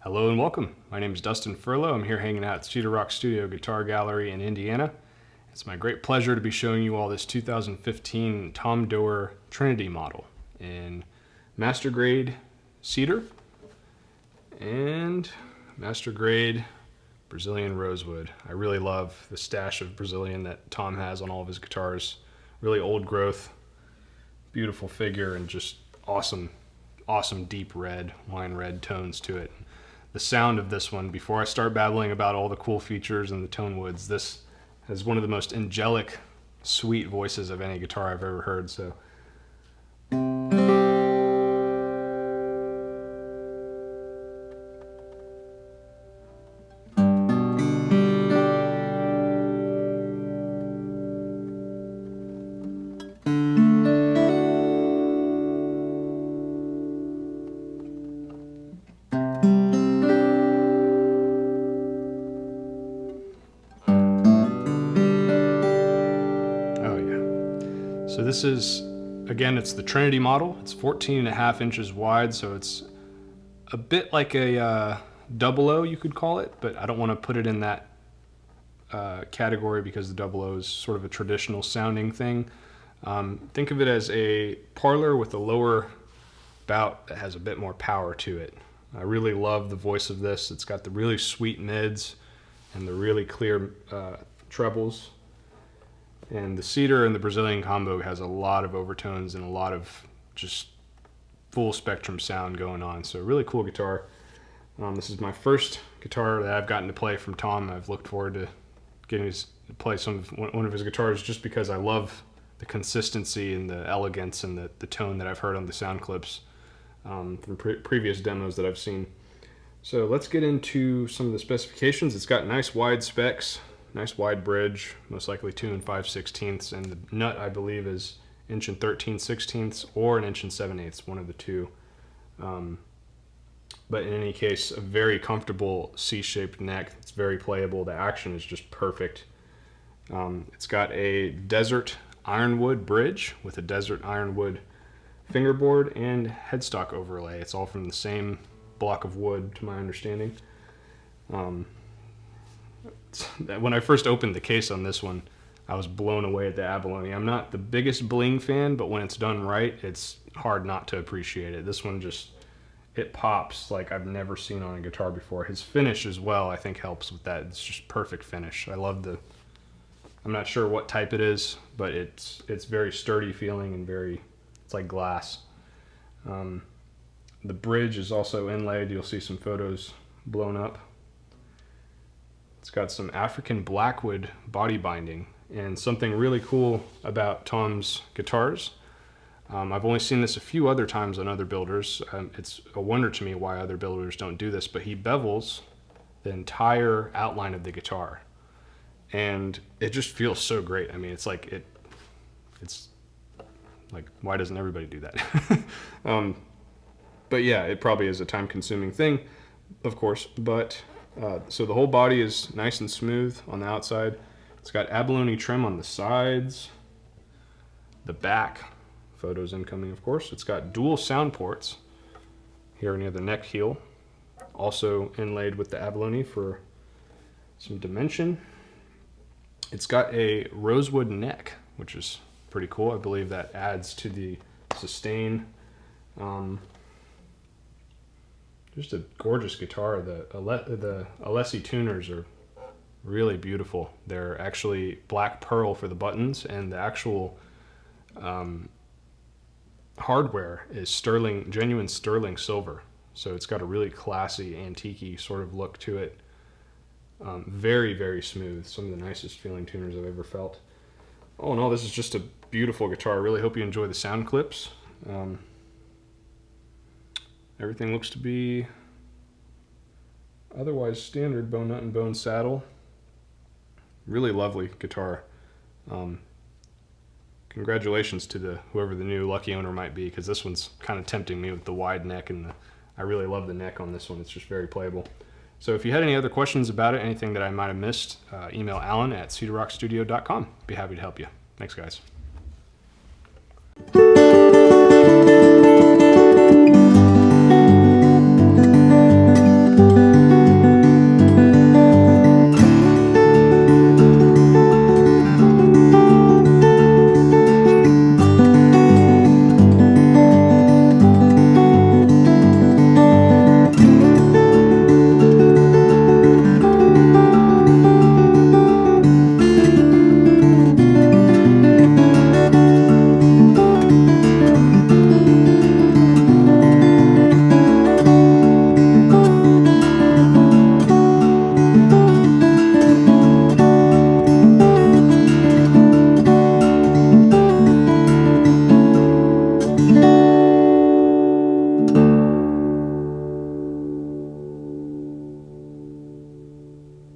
Hello and welcome. My name is Dustin Furlow. I'm here hanging out at Cedar Rock Studio Guitar Gallery in Indiana. It's my great pleasure to be showing you all this 2015 Tom Doerr Trinity model in master grade cedar and master grade Brazilian rosewood. I really love the stash of Brazilian that Tom has on all of his guitars. Really old growth, beautiful figure, and just awesome deep red, wine red tones to it. The sound of this one, before I start babbling about all the cool features and the tone woods, this has one of the most angelic, sweet voices of any guitar I've ever heard. So So this is, again, it's the Trinity model. It's 14.5 inches wide, so it's a bit like a double O, you could call it, but I don't want to put it in that category because the double O is sort of a traditional sounding thing. Think of it as a parlor with a lower bout that has a bit more power to it. I really love the voice of this. It's got the really sweet mids and the really clear trebles. And the cedar and the Brazilian combo has a lot of overtones and a lot of just full spectrum sound going on. So really cool guitar. This is my first guitar that I've gotten to play from Tom. I've looked forward to getting to play one of his guitars just because I love the consistency and the elegance and the tone that I've heard on the sound clips from previous demos that I've seen. So let's get into some of the specifications. It's got nice wide specs. Nice wide bridge, most likely 2 5/16, and the nut I believe is 1 13/16 or 1 7/8, one of the two. But in any case, a very comfortable C-shaped neck. It's very playable. The action is just perfect. It's got a desert ironwood bridge with a desert ironwood fingerboard and headstock overlay. It's all from the same block of wood, to my understanding. When I first opened the case on this one, I was blown away at the abalone. I'm not the biggest bling fan, but when it's done right, it's hard not to appreciate it. This one just, it pops like I've never seen on a guitar before. His finish as well, I think, helps with that. It's just perfect finish. I love the, I'm not sure what type it is, but it's very sturdy feeling and it's like glass. The bridge is also inlaid. You'll see some photos blown up. It's got some African blackwood body binding, and something really cool about Tom's guitars. I've only seen this a few other times on other builders. It's a wonder to me why other builders don't do this, but he bevels the entire outline of the guitar, and it just feels so great. I mean, it's like why doesn't everybody do that? But yeah, it probably is a time-consuming thing, of course, but so the whole body is nice and smooth on the outside. It's got abalone trim on the sides, the back, photos incoming of course. It's got dual sound ports here near the neck heel, also inlaid with the abalone for some dimension. It's got a rosewood neck, which is pretty cool. I believe that adds to the sustain Just a gorgeous guitar. The Alessi tuners are really beautiful. They're actually black pearl for the buttons, and the actual hardware is genuine sterling silver. So it's got a really classy, antique-y sort of look to it. Very, very smooth. Some of the nicest feeling tuners I've ever felt. Oh no, this is just a beautiful guitar. I really hope you enjoy the sound clips. Everything looks to be otherwise standard bone nut and bone saddle. Really lovely guitar. Congratulations to whoever the new lucky owner might be, because this one's kind of tempting me with the wide neck, and I really love the neck on this one. It's just very playable. So if you had any other questions about it, anything that I might have missed, email Alan at cedarrockstudio.com. Be happy to help you. Thanks, guys.